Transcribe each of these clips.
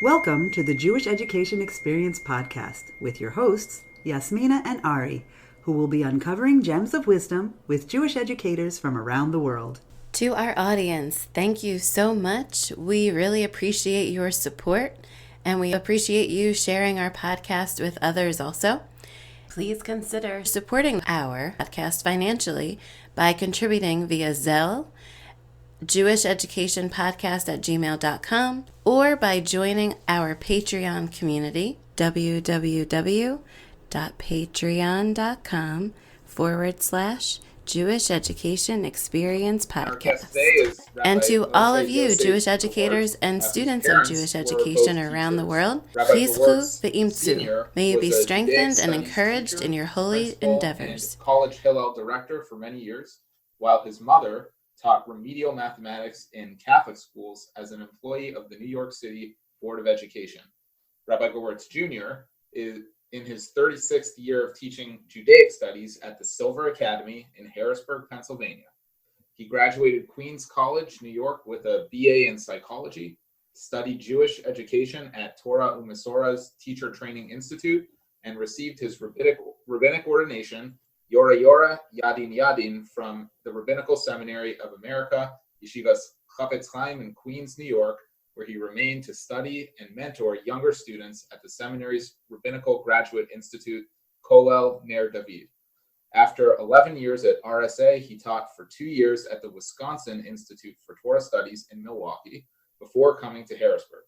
Welcome to the Jewish Education Experience podcast with your hosts, Yasmina and Ari, who will be uncovering gems of wisdom with Jewish educators from around the world. To our audience, thank you so much. We really appreciate your support and we appreciate you sharing our podcast with others also. Please consider supporting our podcast financially by contributing via Zelle, jewisheducationpodcast@gmail.com, or by joining our Patreon community, www.patreon.com/Jewish Education Experience Our guest Podcast. today is And Rabbi to all of Moshe you, Yosef Jewish educators Gewirtz, and whose students of parents Jewish were education both around the teachers. world, Rabbi Chizku Gewirtz v'imtzu. Sr. May you was be a Judaic strengthened and Studies encouraged in teacher, your holy principal, and endeavors. college Hillel director for many years, while his mother taught remedial mathematics in Catholic schools as an employee of the New York City Board of Education. Rabbi Gewirtz Jr. is in his 36th year of teaching Judaic Studies at the Silver Academy in Harrisburg, Pennsylvania. He graduated Queens College, New York, with a BA in psychology, studied Jewish education at Torah Umesorah's Teacher Training Institute, and received his rabbinic ordination, Yora Yora Yadin Yadin, from the Rabbinical Seminary of America, Yeshivas Chafetz Chaim in Queens, New York, where he remained to study and mentor younger students at the seminary's Rabbinical Graduate Institute, Kollel Ner David. After 11 years at RSA, he taught for 2 years at the Wisconsin Institute for Torah Studies in Milwaukee before coming to Harrisburg.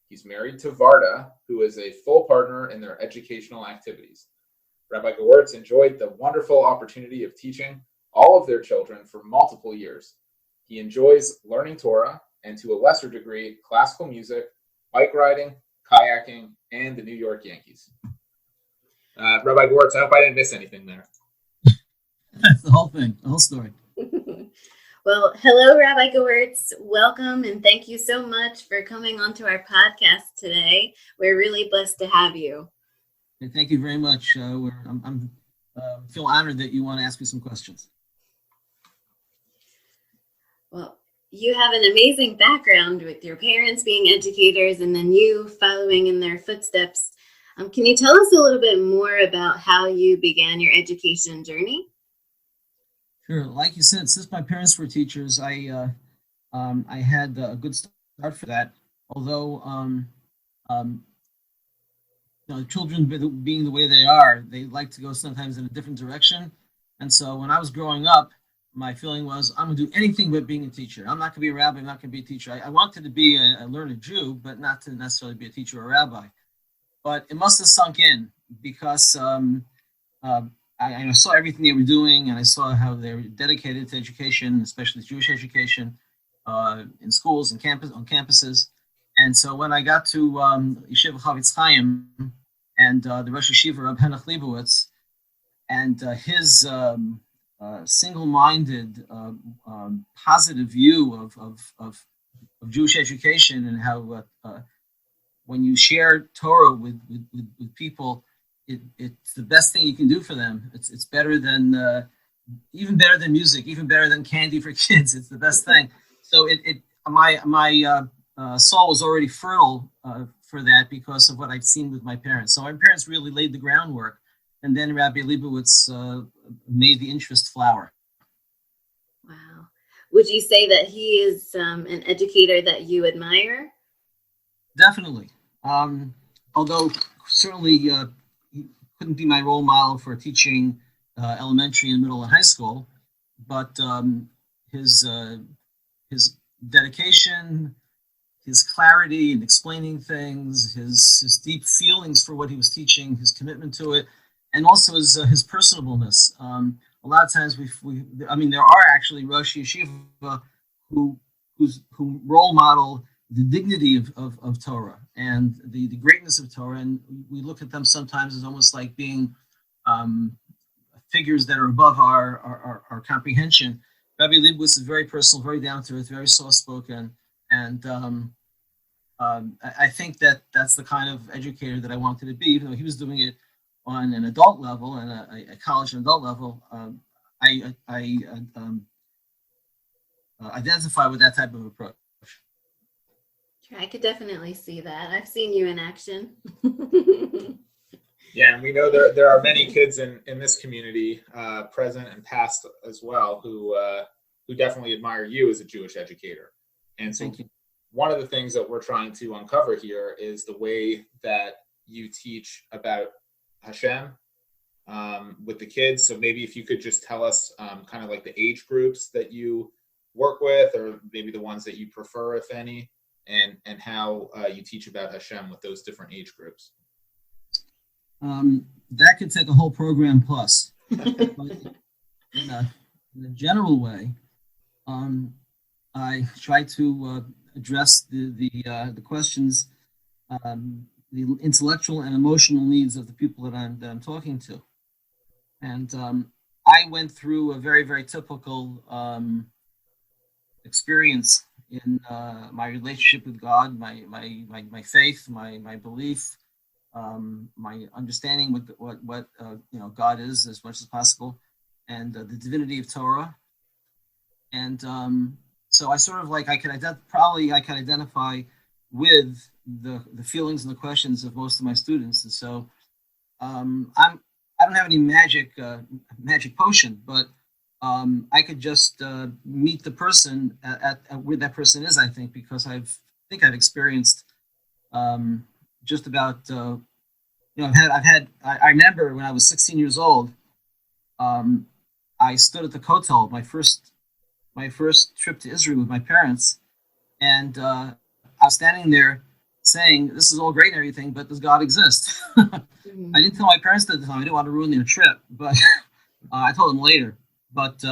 He's married to Varda, who is a full partner in their educational activities. Rabbi Gewirtz enjoyed the wonderful opportunity of teaching all of their children for multiple years. He enjoys learning Torah and, to a lesser degree, classical music, bike riding, kayaking, and the New York Yankees. Rabbi Gewirtz, I hope I didn't miss anything there. That's the whole thing, the whole story. Well, hello, Rabbi Gewirtz. Welcome and thank you so much for coming onto our podcast today. We're really blessed to have you. And thank you very much. I'm feel honored that you want to ask me some questions. Well, you have an amazing background with your parents being educators and then you following in their footsteps. Can you tell us a little bit more about how you began your education journey? Sure. Like you said, since my parents were teachers, I had a good start for that. Although children being the way they are, they like to go sometimes in a different direction. And so when I was growing up, my feeling was, I'm going to do anything but being a teacher. I'm not going to be a rabbi. I'm not going to be a teacher. I wanted to be a learned Jew, but not to necessarily be a teacher or a rabbi. But it must have sunk in because I saw everything they were doing, and I saw how they were dedicated to education, especially Jewish education, in schools and on campuses. And so when I got to Yeshiva Chafetz Chaim and the Rosh Yeshiva, Rabbi Henoch Leibowitz, and his single-minded, positive view of Jewish education and how when you share Torah with people, it's the best thing you can do for them. It's better than even better than music, even better than candy for kids. It's the best thing. So my soul was already fertile for that because of what I've seen with my parents. So my parents really laid the groundwork, and then Rabbi Leibowitz made the interest flower. Wow. Would you say that he is an educator that you admire? Definitely. Although certainly he couldn't be my role model for teaching elementary and middle and high school, but his dedication, his clarity in explaining things, his deep feelings for what he was teaching, his commitment to it, and also his personableness. A lot of times there are actually Rosh Yeshiva who role model the dignity of Torah and the greatness of Torah, and we look at them sometimes as almost like being figures that are above our comprehension. Rabbi Leibowitz is very personal, very down to earth, very soft spoken, and I think that's the kind of educator that I wanted to be. Even though he was doing it on an adult level and a college and adult level, I identify with that type of approach. I could definitely see that. I've seen you in action. Yeah, and we know there are many kids in this community, present and past as well, who definitely admire you as a Jewish educator. And so, Thank you. one of the things that we're trying to uncover here is the way that you teach about Hashem with the kids. So maybe if you could just tell us kind of like the age groups that you work with, or maybe the ones that you prefer, if any, and how you teach about Hashem with those different age groups. That could take a whole program plus. But in a general way, I try to address the questions, the intellectual and emotional needs of the people that I'm talking to. And I went through a very, very typical experience in my relationship with God, my faith, my belief, my understanding what God is as much as possible, and the divinity of Torah. And so I sort of like I could identify with the feelings and the questions of most of my students. And so I don't have any magic potion, but I could just meet the person at where that person is. I think because I've experienced just about I remember when I was 16 years old, I stood at the Kotel, my first trip to Israel with my parents, and I was standing there saying, "This is all great and everything, but does God exist?" Mm-hmm. I didn't tell my parents at the time. I didn't want to ruin their trip, but I told them later. But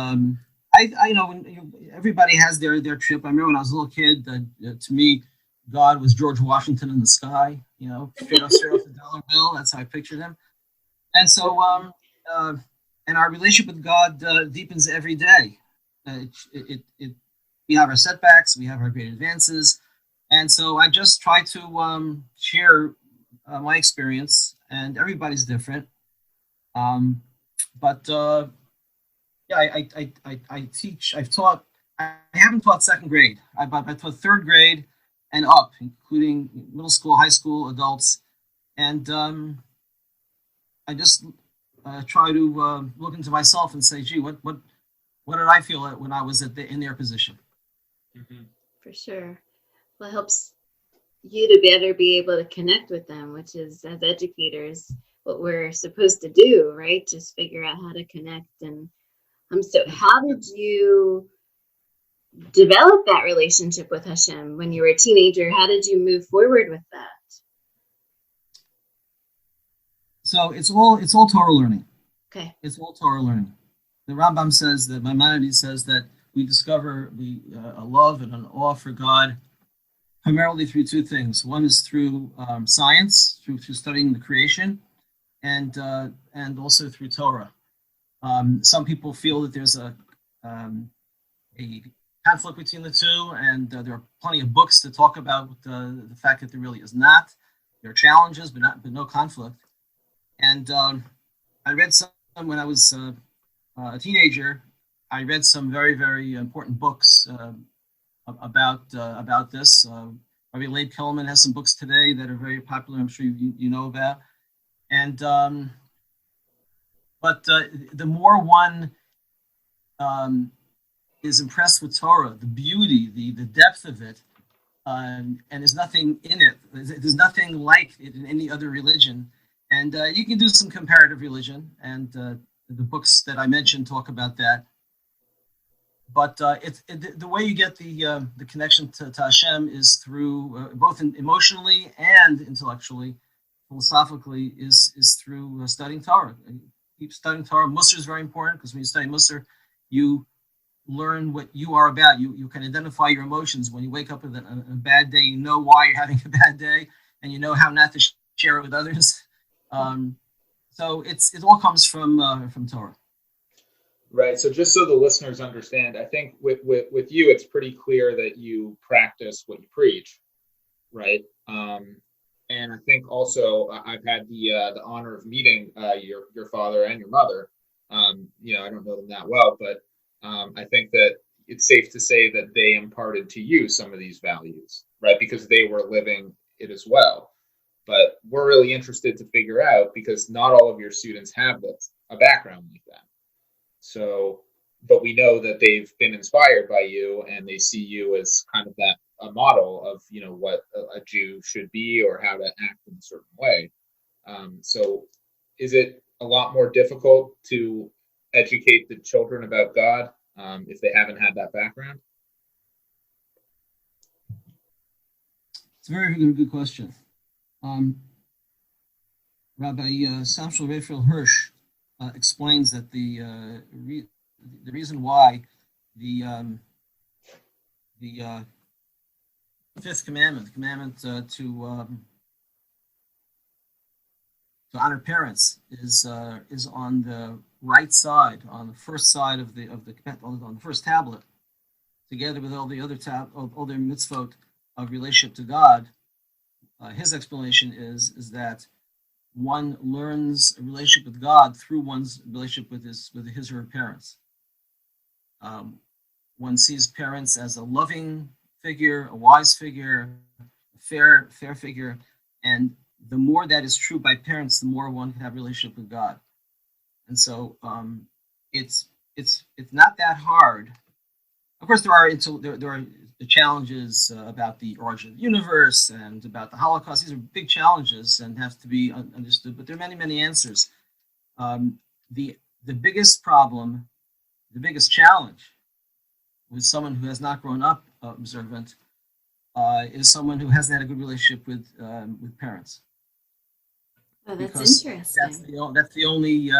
everybody has their trip. I remember when I was a little kid, to me, God was George Washington in the sky, straight off the dollar bill. That's how I pictured him. And so, and our relationship with God deepens every day. We have our setbacks, we have our great advances. And so I just try to share my experience, and everybody's different. But I teach, I've taught, I haven't taught second grade. I taught third grade and up, including middle school, high school, adults. And I just try to look into myself and say, gee, what did I feel when I was in their position? Mm-hmm. For sure. Well, it helps you to better be able to connect with them, which is, as educators, what we're supposed to do, right? Just figure out how to connect. And so how did you develop that relationship with Hashem when you were a teenager? How did you move forward with that? So it's all Torah learning. Okay. It's all Torah learning. The Rambam says that Maimonides says that we discover a love and an awe for God primarily through two things. One is through science, through studying the creation, and also through Torah. Some people feel that there's a conflict between the two, and there are plenty of books to talk about the fact that there really is not. There are challenges, but no conflict. And I read some when I was a teenager. I read some very, very important books about this. Rabbi Leib Kelman has some books today that are very popular. I'm sure you know about. And but the more one is impressed with Torah, the beauty, the depth of it, and there's nothing in it. There's nothing like it in any other religion. And you can do some comparative religion, and the books that I mentioned talk about that. But the way you get the connection to Hashem is through both emotionally and intellectually, philosophically, is through studying Torah. Keep studying Torah. Musar is very important because when you study Musar, you learn what you are about. You can identify your emotions. When you wake up with a bad day, you know why you're having a bad day, and you know how not to share it with others. So it all comes from Torah. Right. So just so the listeners understand, I think with you, it's pretty clear that you practice what you preach, right? And I think also I've had the honor of meeting your father and your mother. I don't know them that well, but I think that it's safe to say that they imparted to you some of these values. right? Because they were living it as well. But we're really interested to figure out, because not all of your students have a background like that. So, but we know that they've been inspired by you, and they see you as kind of a model of, what a Jew should be or how to act in a certain way. So is it a lot more difficult to educate the children about God if they haven't had that background? It's a very good question. Rabbi Samuel Raphael Hirsch explains that the reason why the fifth commandment, the commandment to honor parents, is on the right side, on the first side of the on the first tablet, together with all the other all their mitzvot of relationship to God. His explanation is that one learns a relationship with God through one's relationship with his or her parents. One sees parents as a loving figure, a wise figure, a fair figure, and the more that is true by parents, the more one can have a relationship with God. And so it's not that hard. Of course, there are the challenges about the origin of the universe and about the Holocaust. These are big challenges and have to be understood, but there are many challenge, the biggest challenge with someone who has not grown up observant is someone who hasn't had a good relationship with parents. Oh, that's because interesting. That's the only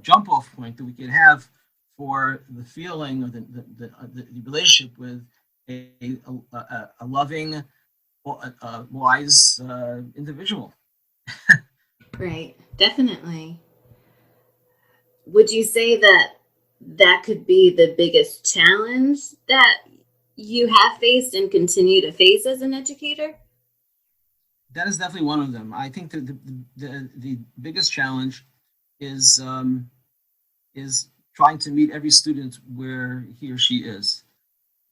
jump off point that we can have for the feeling of the relationship with a loving, wise individual. Right, definitely. Would you say that could be the biggest challenge that you have faced and continue to face as an educator? That is definitely one of them. I think that the biggest challenge is trying to meet every student where he or she is.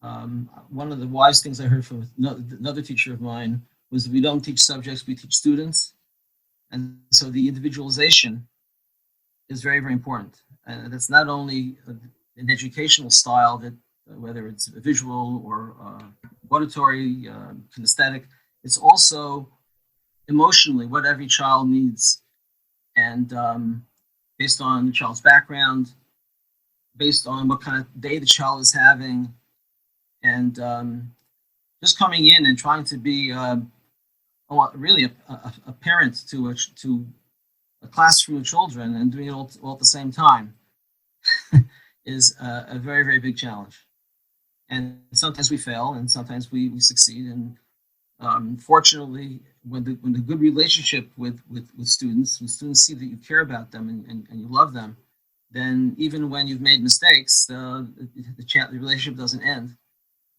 One of the wise things I heard from another teacher of mine was, we don't teach subjects, we teach students. And so the individualization is very, very important. And that's not only an educational style, that whether it's visual or auditory, kinesthetic, it's also emotionally what every child needs. And based on the child's background, based on what kind of day the child is having, and just coming in and trying to be really a parent to a classroom of children and doing it all at the same time is a very, very big challenge. And sometimes we fail, and sometimes we succeed. And fortunately, when the good relationship with students, when students see that you care about them and you love them, then even when you've made mistakes, the relationship doesn't end,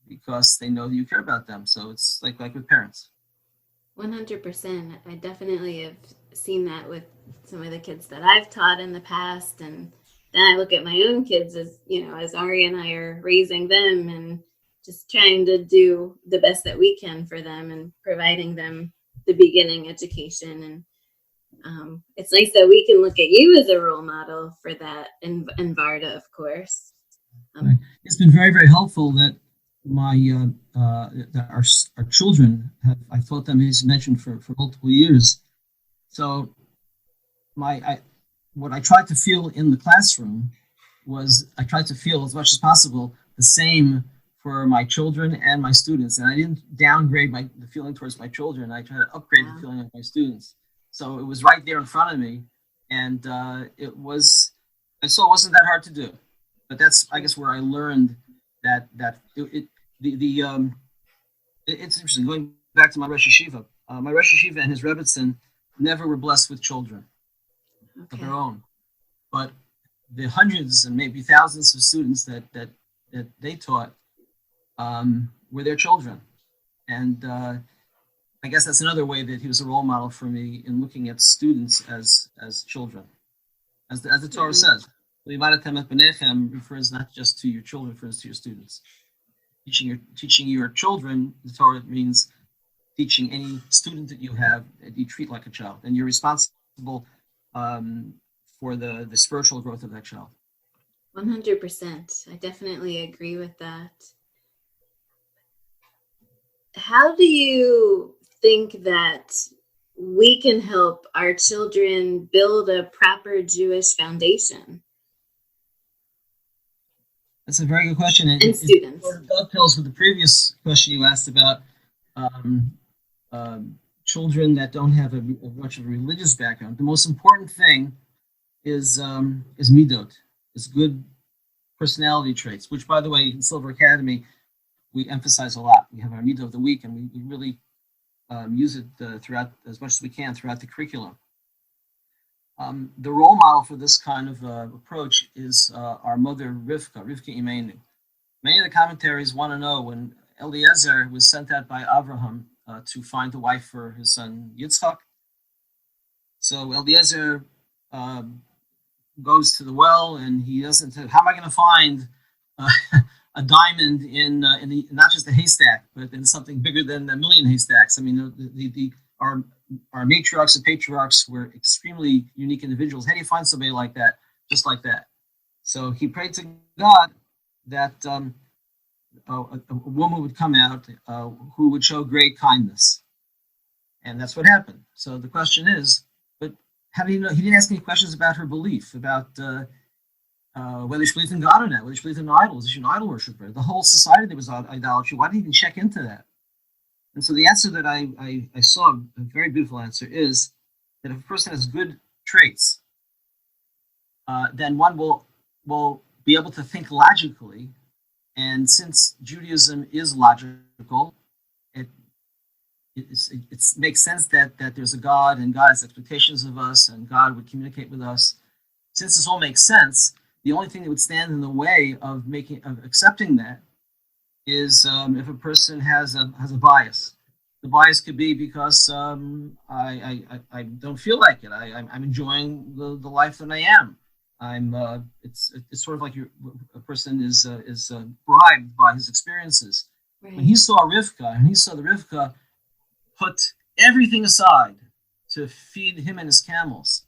because they know that you care about them. So it's like with parents. 100%. I definitely have seen that with some of the kids that I've taught in the past, and then I look at my own kids as Ari and I are raising them and just trying to do the best that we can for them and providing them the beginning education. And it's nice that we can look at you as a role model for that, and Varda, of course. It's been very, very helpful that that our children I've taught them, as mentioned, for multiple years. So what I tried to feel in the classroom was, I tried to feel as much as possible the same for my children and my students. And I didn't downgrade the feeling towards my children. I tried to upgrade the feeling of my students. So it was right there in front of me. And I saw it wasn't that hard to do. But that's, I guess, where I learned that it's interesting. Going back to my Rosh Yeshiva, and his Rebbetzin never were blessed with children of their own. But the hundreds and maybe thousands of students that they taught were their children. And I guess that's another way that he was a role model for me in looking at students as children. As the Torah says, refers not just to your children, refers to your students. teaching your children the Torah means teaching any student that you have that you treat like a child, and you're responsible for the spiritual growth of that child. 100%. I definitely agree with that. How do you think that we can help our children build a proper Jewish foundation? That's a very good question. And students. It dovetails with the previous question you asked about children that don't have much of a religious background. The most important thing is midot, is good personality traits, which, by the way, in Silver Academy, we emphasize a lot. We have our midot of the week, and we really use it throughout as much as we can throughout the curriculum. The role model for this kind of approach is our mother Rivka Imenu. Many of the commentaries want to know when Eliezer was sent out by Abraham to find a wife for his son Yitzchak. So Eliezer goes to the well, and he doesn't say, "How am I going to find a diamond in not just a haystack, but in something bigger than a million haystacks?" I mean, our matriarchs and patriarchs were extremely unique individuals. How do you find somebody like that, just like that? So he prayed to God that a woman would come out who would show great kindness. And that's what happened. So the question is, but how do you know? He didn't ask any questions about her belief, about whether she believed in God or not, whether she believed in idols. Is she an idol worshiper? The whole society there was idolatry. Why didn't he even check into that? And so the answer that I saw, a very beautiful answer, is that if a person has good traits, then one will be able to think logically. And since Judaism is logical, it makes sense that there's a God, and God has expectations of us, and God would communicate with us. Since this all makes sense, the only thing that would stand in the way of accepting that is if a person has a bias. The bias could be because I don't feel like it. I'm enjoying the life that I am. It's sort of like a person is bribed by his experiences. Right. When he saw the Rivka put everything aside to feed him and his camels,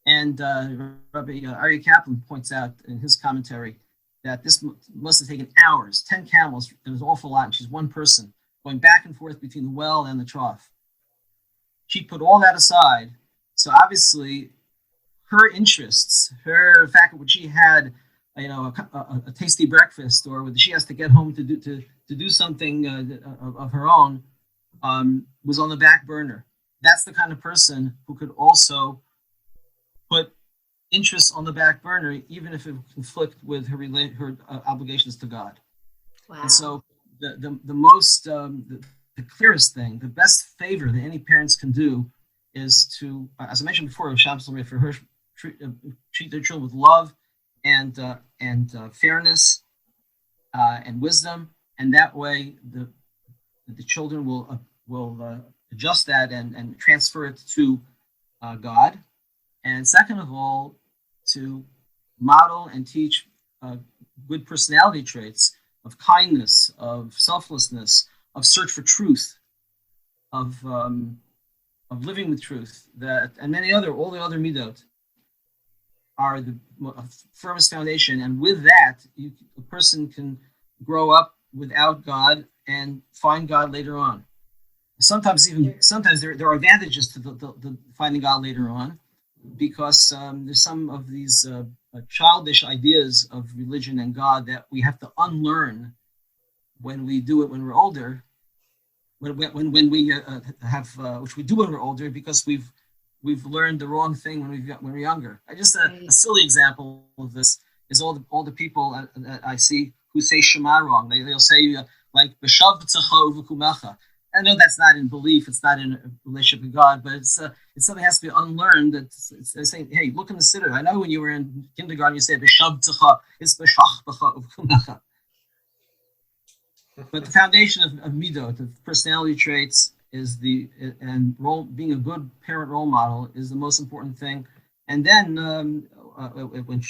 and Rabbi Aryeh Kaplan points out in his commentary that this must have taken hours, 10 camels. It was an awful lot, and she's one person going back and forth between the well and the trough. She put all that aside. So obviously, her interests, her fact that she had, a tasty breakfast, or whether she has to get home to do something of her own, was on the back burner. That's the kind of person who could also put interests on the back burner, even if it would conflict with her obligations to God. Wow. And so the most the clearest thing, the best favor that any parents can do is to, as I mentioned before, for her treat their children with love and fairness and wisdom, and that way the children will adjust that and transfer it to God. And second of all, to model and teach good personality traits of kindness, of selflessness, of search for truth, of living with truth, and all the other midot are the firmest foundation. And with that, a person can grow up without God and find God later on. Sometimes there are advantages to the finding God later on, because there's some of these childish ideas of religion and God that we have to unlearn when we do it when we're older. When we have, which we do when we're older, because we've learned the wrong thing when we're younger. A silly example of this is all the people that I see who say Shema wrong. They'll say like B'shavtzecha u'v'kumecha. I know that's not in belief, it's not in a relationship with God, but it's something that has to be unlearned. It's saying, hey, look in the siddur. I know when you were in kindergarten, you said B'shavtzecha, it's B'shachbecha u'v'kumecha. But the foundation of midot, of personality traits, being a good parent role model is the most important thing. And then when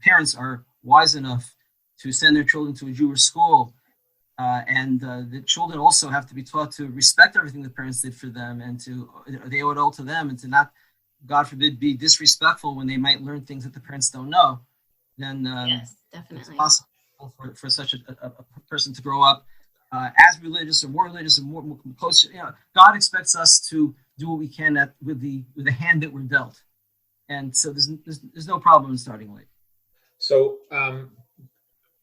parents are wise enough to send their children to a Jewish school, The children also have to be taught to respect everything the parents did for them, and they owe it all to them, and to not, God forbid, be disrespectful when they might learn things that the parents don't know. Then Yes, definitely. it's possible for such a person to grow up as religious or more closer. God expects us to do what we can with the hand that we're dealt, and so there's no problem in starting late. So,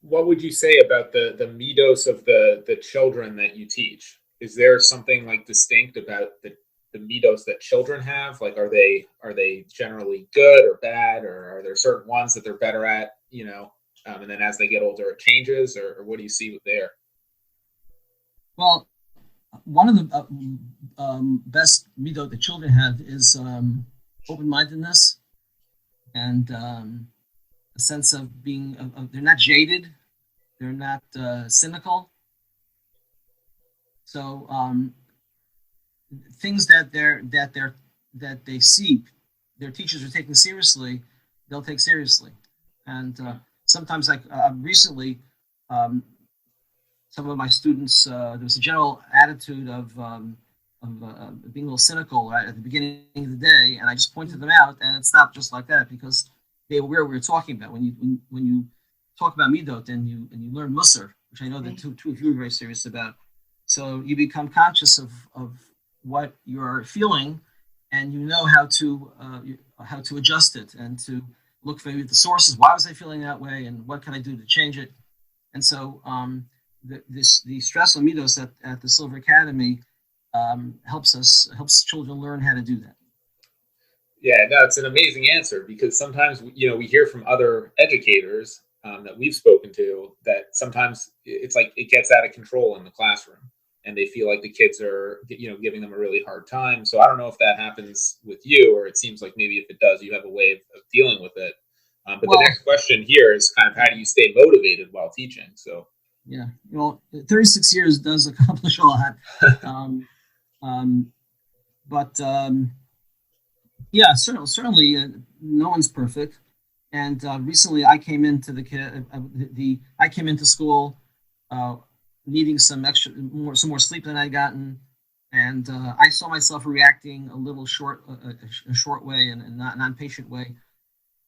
what would you say about the midos of the children that you teach? Is there something like distinct about the midos that children have? Like, are they generally good or bad, or are there certain ones that they're better at? And then as they get older, it changes, or what do you see there? Well, one of the best midot that children have is open-mindedness and a sense of being. They're not jaded, they're not cynical. So things that they see their teachers are taking seriously, they'll take seriously. And sometimes, like recently, some of my students, there was a general attitude of being a little cynical right at the beginning of the day, and I just pointed them out, and it stopped just like that, because they were aware we were talking about. When you talk about midot and you learn musar, which I know that two of you are very serious about, so you become conscious of what you're feeling, and you know how to adjust it, and to look for the sources. Why was I feeling that way, and what can I do to change it? And so the stress on midos at the Silver Academy helps children learn how to do that. Yeah, no, it's an amazing answer, because sometimes we hear from other educators that we've spoken to that sometimes it's like it gets out of control in the classroom, and they feel like the kids are giving them a really hard time. So I don't know if that happens with you, or it seems like maybe if it does, you have a way of dealing with it. But the next question here is kind of, how do you stay motivated while teaching? So yeah, 36 years does accomplish a lot. Yeah, certainly, no one's perfect. And recently, I came into I came into school needing some more sleep than I'd gotten, and I saw myself reacting a little a short way and not non-patient way.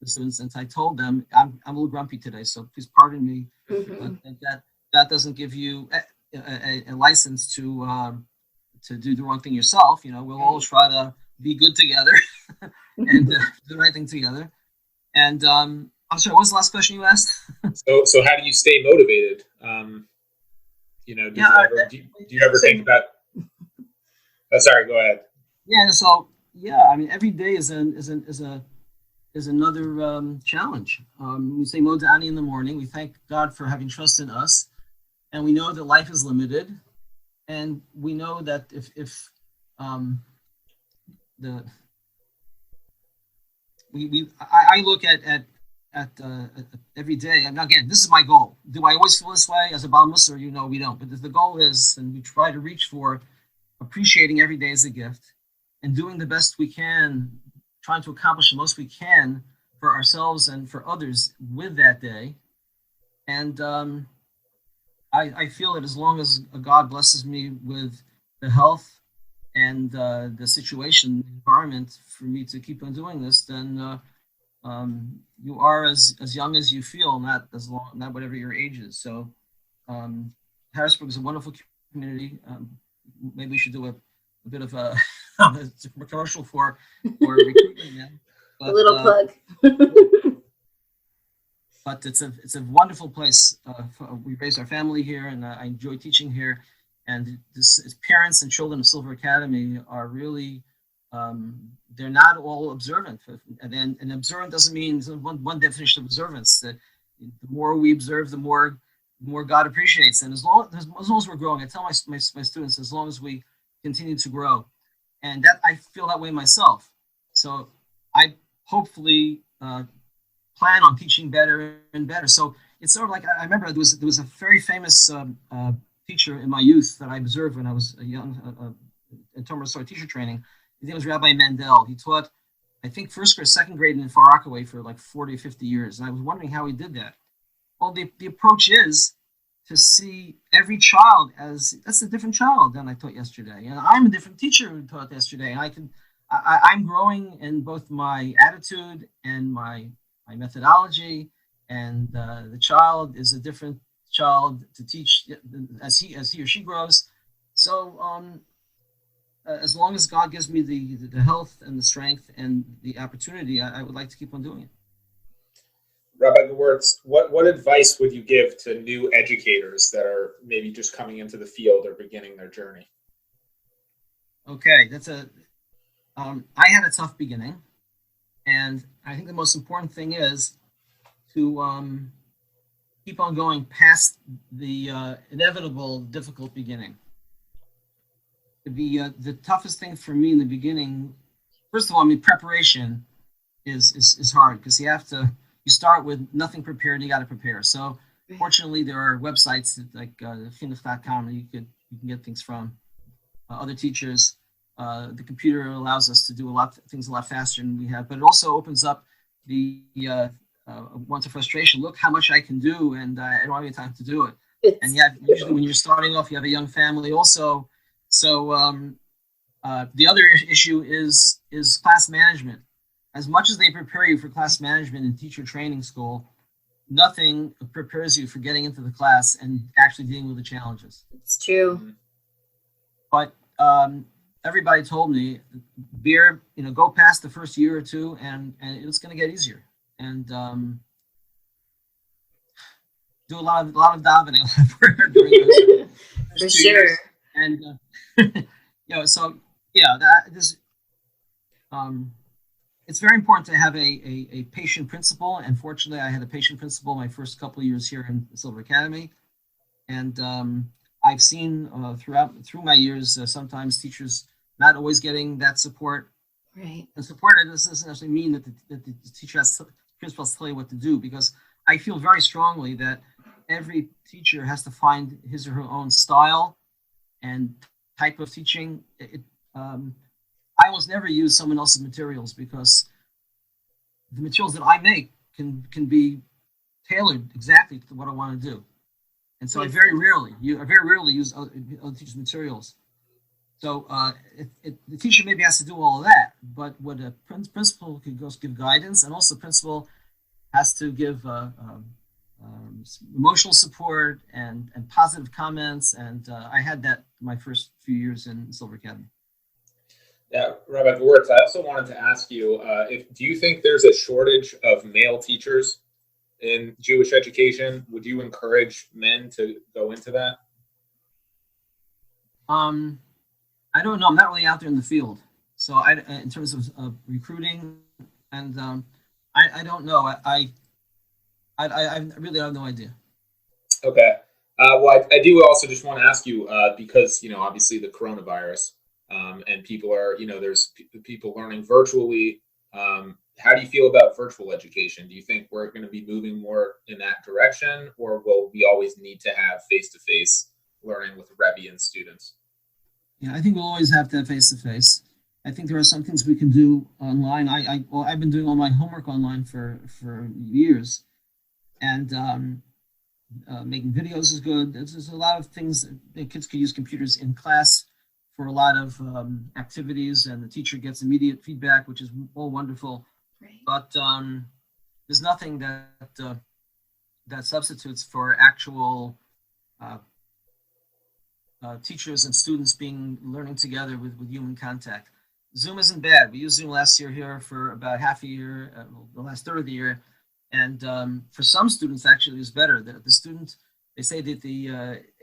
The students, and I told them, I'm a little grumpy today, so please pardon me. But that doesn't give you a license to do the wrong thing yourself. We'll all try to be good together and do the right thing together. And I'm sorry, what was the last question you asked? So how do you stay motivated? Do you ever think about? Oh, sorry, go ahead. Yeah. So I mean, every day is another challenge. We say Moda'ani in the morning. We thank God for having trust in us, and we know that life is limited, and we know that if I look at every day, and again, this is my goal. Do I always feel this way as a Baal Musar? We don't. But the goal is, and we try to reach for, appreciating every day as a gift, and doing the best we can, trying to accomplish the most we can for ourselves and for others with that day. And I feel that as long as God blesses me with the health and the situation, the environment for me to keep on doing this, then you are as young as you feel, not whatever your age is. So Harrisburg is a wonderful community. Maybe we should do a bit of a commercial for recruitment. Yeah. A little plug. But it's a wonderful place. We raised our family here, and I enjoy teaching here. And parents and children of Silver Academy are really, they're not all observant. And observant doesn't mean one definition of observance. That the more we observe, the more God appreciates. And as long as we're growing, I tell my students, as long as we continue to grow, and that I feel that way myself. So I hopefully plan on teaching better and better. So it's sort of like, I remember there was a very famous teacher in my youth that I observed when I was a young in Tomer Sor teacher training. His name was Rabbi Mandel. He taught, I think, first grade, second grade in Far Rockaway for like 40 or 50 years. And I was wondering how he did that. Well, the approach is to see every child as that's a different child than I taught yesterday, and I'm a different teacher who taught yesterday, and I'm growing in both my attitude and my methodology, and the child is a different child to teach as he or she grows. So as long as God gives me the health and the strength and the opportunity, I would like to keep on doing it. Rabbi Gewirtz, what advice would you give to new educators that are maybe just coming into the field or beginning their journey? Okay, I had a tough beginning, and I think the most important thing is to keep on going past the inevitable difficult beginning. The toughest thing for me in the beginning, first of all, preparation is hard because you start with nothing prepared and you got to prepare. So fortunately, there are websites like chinuch.com that you can get things from. Other teachers, the computer allows us to do things a lot faster than we have, but it also opens up the want of frustration. Look how much I can do, and I don't have any time to do it. And usually when you're starting off, you have a young family also. So the other issue is class management. As much as they prepare you for class management in teacher training school, nothing prepares you for getting into the class and actually dealing with the challenges. It's true. But everybody told me, go past the first year or two, and it's going to get easier. And do a lot of davening during those for sure. Years. And it's very important to have a patient principal. And fortunately, I had a patient principal my first couple of years here in Silver Academy. And I've seen through my years, sometimes teachers not always getting that support. Right. And support doesn't necessarily mean that the teacher principal has to tell you what to do, because I feel very strongly that every teacher has to find his or her own style and type of teaching. I almost never use someone else's materials because the materials that I make can be tailored exactly to what I want to do. And so I very rarely use other teachers' materials. So the teacher maybe has to do all of that, but what a principal can give guidance, and also the principal has to give emotional support and positive comments. And I had that my first few years in Silver Academy. Yeah, Rabbi Gewirtz, I also wanted to ask you, do you think there's a shortage of male teachers in Jewish education? Would you encourage men to go into that? I don't know. I'm not really out there in the field. So in terms of recruiting, and I don't know. I really have no idea. Okay. Well, I do also just want to ask you, because, obviously the coronavirus, and people are, there's people learning virtually. How do you feel about virtual education? Do you think we're going to be moving more in that direction, or will we always need to have face-to-face learning with Rebbe and students? Yeah, I think we'll always have to have face-to-face. I think there are some things we can do online. I've been doing all my homework online for years, and making videos is good. There's a lot of things that kids can use computers in class for a lot of activities, and the teacher gets immediate feedback, which is all wonderful. Right. But there's nothing that substitutes for actual teachers and students learning together with human contact. Zoom isn't bad. We used Zoom last year here for about half a year, the last third of the year, and for some students actually it was better. The student, they say that the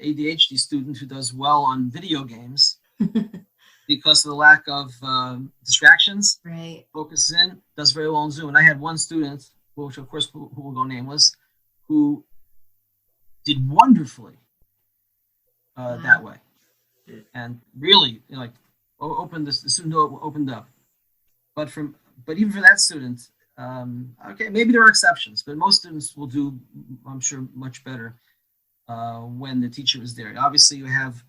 ADHD student who does well on video games because of the lack of distractions, right, focuses in, does very well on Zoom. And I had one student, which of course who will go nameless, who did wonderfully that way, and really the student opened up. But even for that student, okay, maybe there are exceptions, but most students will do, I'm sure, much better when the teacher is there. Obviously, you have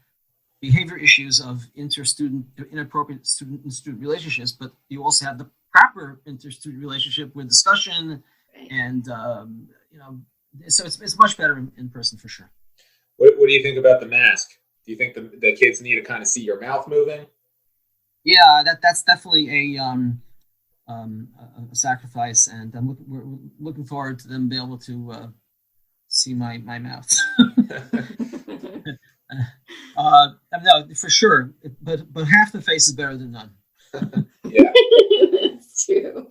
behavior issues of inappropriate student-student relationships, but you also have the proper inter-student relationship with discussion, and so it's much better in person for sure. What do you think about the mask? Do you think the kids need to kind of see your mouth moving? Yeah, that's definitely a sacrifice, and we're looking forward to them being able to see my mouth. No, for sure, but half the face is better than none. Yeah, That's true.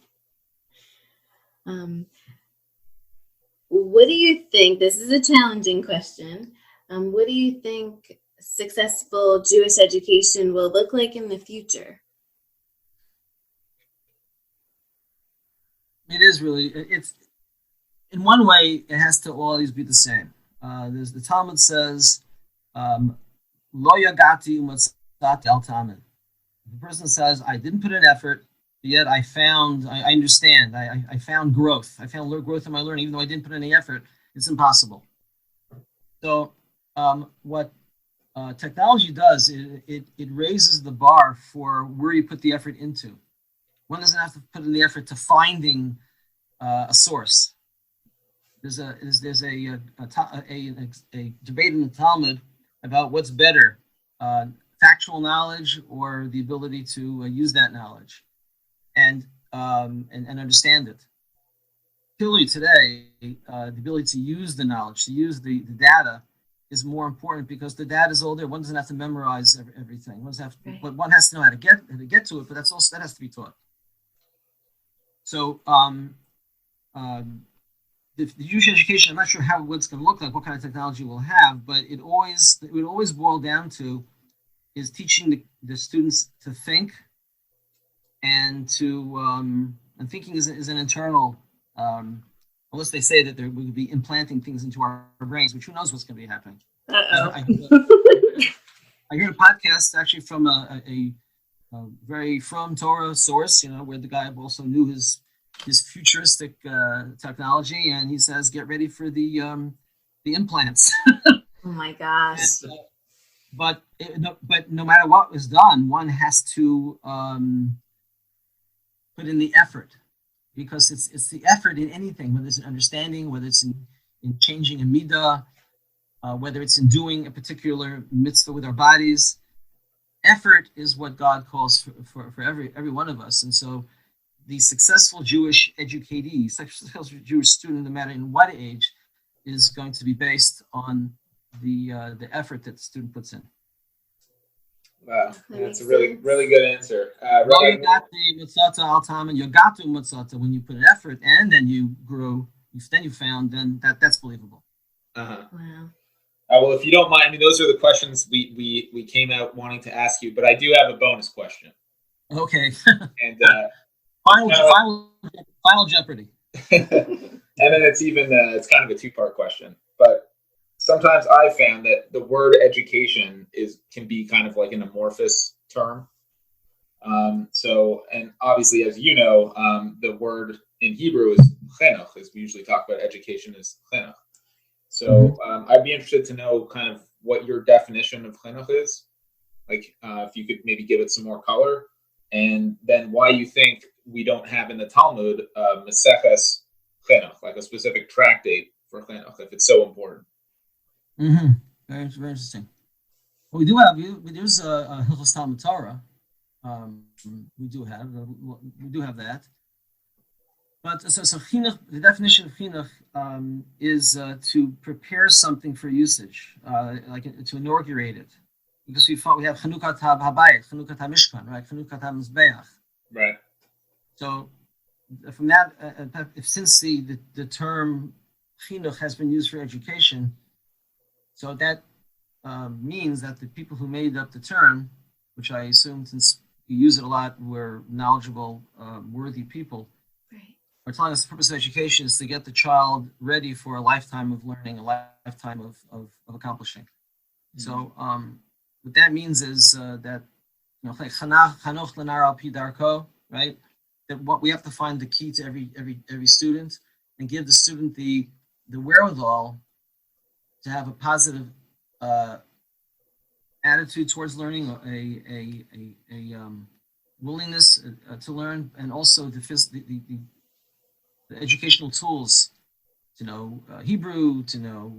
What do you think? This is a challenging question. What do you think successful Jewish education will look like in the future? It is really, it's in one way, it has to always be the same. There's the Talmud says, "Lo yagati umatzati al Talmud." The person says, "I didn't put in effort, yet I understand. I found growth. I found growth in my learning, even though I didn't put any effort. It's impossible." So, what technology does, it raises the bar for where you put the effort into. One doesn't have to put in the effort to finding a source. There's a debate in the Talmud about what's better, factual knowledge or the ability to use that knowledge and understand it. Clearly today, the ability to use the knowledge, to use the data, is more important because the data is all there. One doesn't have to memorize everything. But one has to know how to get to it. But that has to be taught. So the Jewish education, I'm not sure what it's going to look like, what kind of technology we'll have, but it would always boil down to is teaching the students to think and to and thinking is an internal. Unless they say that we would be implanting things into our brains, which who knows what's going to be happening. I heard a podcast actually from a very from Torah source, where the guy also knew his futuristic technology, and he says, "Get ready for the implants." Oh my gosh! But no matter what was done, one has to put in the effort. Because it's the effort in anything, whether it's in understanding, whether it's in changing a midah, whether it's in doing a particular mitzvah with our bodies. Effort is what God calls for every one of us. And so the successful Jewish educatee, successful Jewish student, no matter in what age, is going to be based on the effort that the student puts in. Wow, that's a really good answer. When you put an effort and then you grew, then you found, then that's believable. Uh-huh. Wow. Well, if you don't mind, I mean, those are the questions we came out wanting to ask you, but I do have a bonus question. Okay. And final Jeopardy. And then it's kind of a two-part question, but sometimes I found that the word education can be kind of like an amorphous term. So, and obviously, as you know, the word in Hebrew is chinuch, as we usually talk about education is chinuch. So I'd be interested to know kind of what your definition of chinuch is, like if you could maybe give it some more color, and then why you think we don't have in the Talmud Maseches chinuch, like a specific tractate for chinuch, if it's so important. Mm-hmm. Very interesting. Well, we do have there's a Hilchos Talmud Torah. We do have that. But so chinuch, the definition of chinuch is to prepare something for usage, like to inaugurate it, because we have Chanukat HaBayit, Chanukat HaMishkan, right? Chanukat HaMizbeach. Right. So from that, since the term chinuch has been used for education. So that means that the people who made up the term, which I assume since you use it a lot, were knowledgeable, worthy people. Right. Are telling us the purpose of education is to get the child ready for a lifetime of learning, a lifetime of accomplishing. Mm-hmm. So what that means is that like chanoch lenar al pi darko, right? That what we have to find the key to every student and give the student the wherewithal to have a positive attitude towards learning, a willingness to learn, and also the educational tools to know Hebrew, to know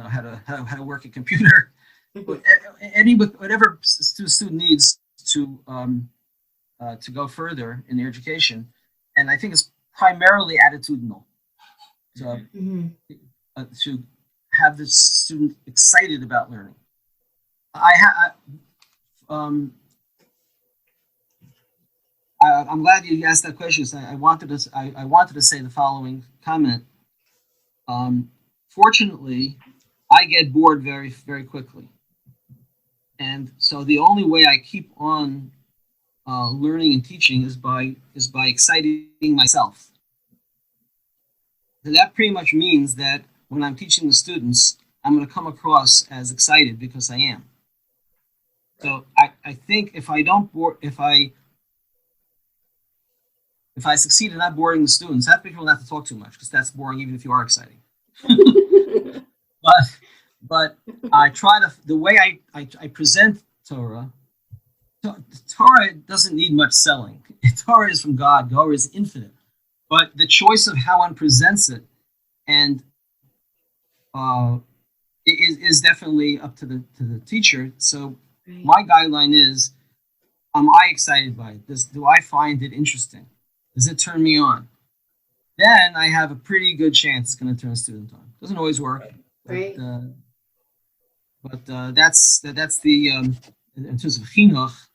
how to work a computer, whatever student needs to go further in their education. And I think it's primarily attitudinal. So to have the student excited about learning. I'm glad you asked that question. I wanted to say the following comment. Fortunately, I get bored very, very quickly, and so the only way I keep on learning and teaching is by exciting myself. So that pretty much means that when I'm teaching the students, I'm going to come across as excited because I am. So I think if I succeed in not boring the students, I have to be careful not to talk too much because that's boring even if you are exciting. but I try to, the way I present Torah doesn't need much selling. Torah is from God. Torah is infinite. But the choice of how one presents it and is definitely up to the teacher. So my guideline is, am I excited by it? Do I find it interesting? Does it turn me on? Then I have a pretty good chance it's going to turn a student on. Doesn't always work, Right. but that's the in terms of chinuch.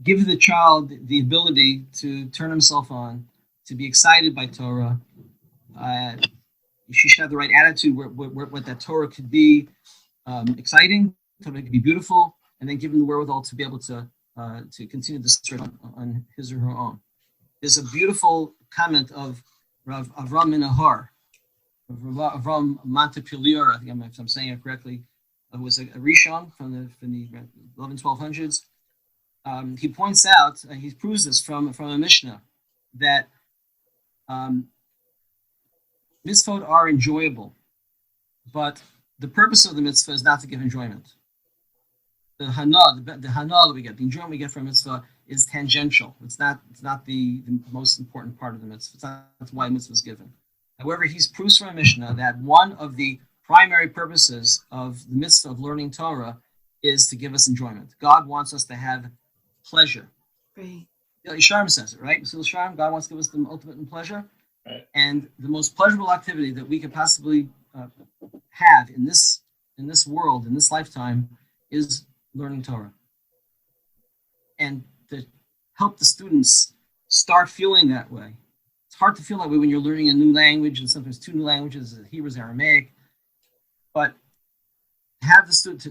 Give the child the ability to turn himself on, to be excited by Torah. She should have the right attitude what that Torah could be exciting, Torah could be beautiful, and then give him the wherewithal to be able to continue the search on his or her own. There's a beautiful comment of Rav Avram Minahar, Avram Montepilier, I think if I'm saying it correctly, was a Rishon from the 1200s. He points out, he proves this from a Mishnah, that mitzvot are enjoyable, but the purpose of the mitzvah is not to give enjoyment. The hana that we get, the enjoyment we get from mitzvah is tangential. It's not the most important part of the mitzvah. It's not why mitzvah is given. However, he's proves from a Mishnah that one of the primary purposes of the mitzvah of learning Torah is to give us enjoyment. God wants us to have pleasure. Right. Yisharim says it, right? Mesil Yisharim, God wants to give us the ultimate in pleasure. Right. And the most pleasurable activity that we could possibly have in this world, in this lifetime, is learning Torah. And to help the students start feeling that way. It's hard to feel that way when you're learning a new language, and sometimes two new languages, Hebrew, Aramaic. But have the student to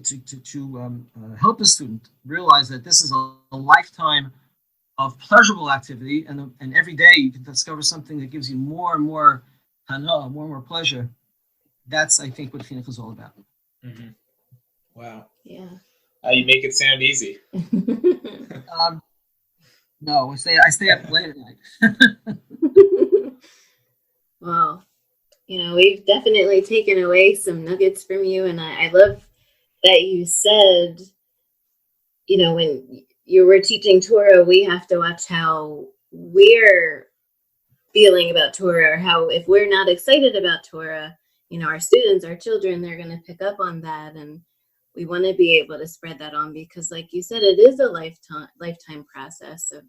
help the student realize that this is a lifetime of pleasurable activity, and every day you can discover something that gives you more and more hana, more and more pleasure. That's, I think, what chinuch is all about. Mm-hmm. Wow. Yeah. You make it sound easy. No, I stay up late at night. Well, we've definitely taken away some nuggets from you, and I love that you said, when you were teaching Torah, we have to watch how we're feeling about Torah, or how if we're not excited about Torah, our students, our children, they're going to pick up on that, and we want to be able to spread that on because, like you said, it is a lifetime process of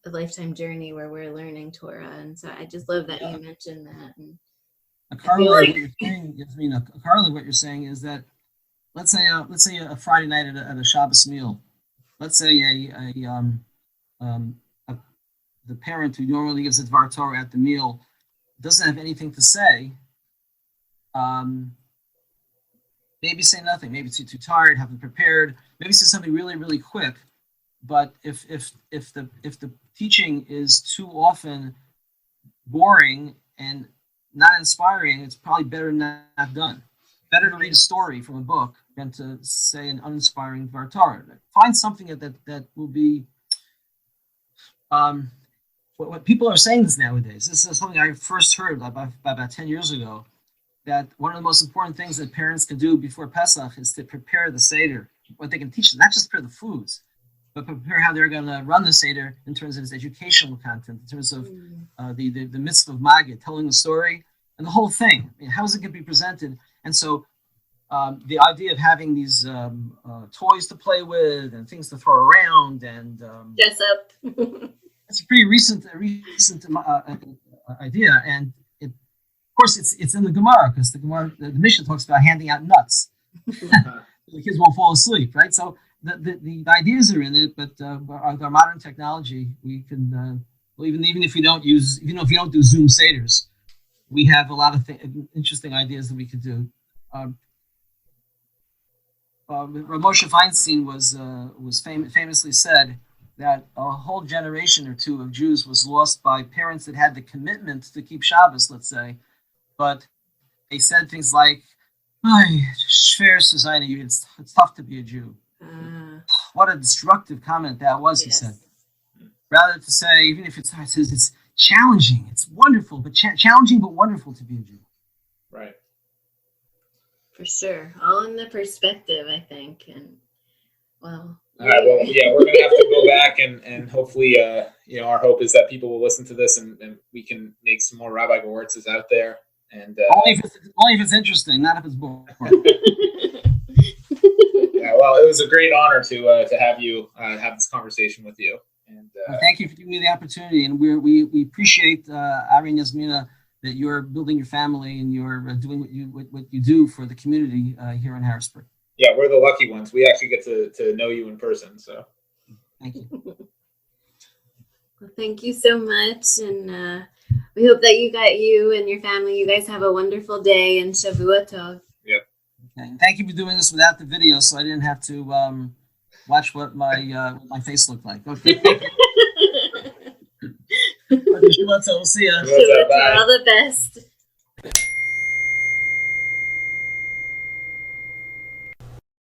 a lifetime journey where we're learning Torah, and so I just love that you mentioned that. And what you're saying, Yasmina, what you're saying is that let's say a Friday night at a Shabbos meal. Let's say the parent who normally gives a Dvar Torah at the meal doesn't have anything to say. Maybe say nothing. Maybe too tired, haven't prepared. Maybe say something really, really quick. But if the teaching is too often boring and not inspiring, it's probably better not done. Better to read a story from a book than to say an uninspiring Dvar Torah. Find something that will be. What people are saying this nowadays. This is something I first heard about 10 years ago. That one of the most important things that parents can do before Pesach is to prepare the Seder. What they can teach them, not just prepare the foods, but prepare how they're going to run the Seder in terms of its educational content, in terms of the mitzvah of Magid, telling the story, and the whole thing. I mean, how is it going to be presented? And so the idea of having these toys to play with and things to throw around and dress up. it's a pretty recent idea, and of course it's in the Gemara, because the Mishnah talks about handing out nuts. The kids won't fall asleep, right? So the ideas are in it, but with our modern technology, we can well, even if we don't do Zoom Seders, we have a lot of interesting ideas that we could do. Rabbi Moshe Feinstein was famously said that a whole generation or two of Jews was lost by parents that had the commitment to keep Shabbos, let's say, but they said things like, "Schwer society, it's tough to be a Jew." What a destructive comment that was, he said. Rather to say, even if it's challenging, it's wonderful, but challenging but wonderful to be a Jew. Right. For sure. All in the perspective, I think. And well. All right. Well, yeah, we're gonna have to go back and hopefully, our hope is that people will listen to this and we can make some more Rabbi Gewirzes out there. And only if it's interesting, not if it's boring. Yeah. Well, it was a great honor to have you have this conversation with you. And thank you for giving me the opportunity. And we appreciate Ari and Yasmina, that you're building your family and you're doing what you do for the community here in Harrisburg. Yeah, we're the lucky ones. We actually get to know you in person. So thank you. Well, thank you so much, and we hope that you and your family, you guys have a wonderful day, and Shavua Tov. Yep. Okay. And thank you for doing this without the video, so I didn't have to watch what my face looked like. Okay. Shavua Okay, Shavua Tov. We'll see ya. Tov, all the best.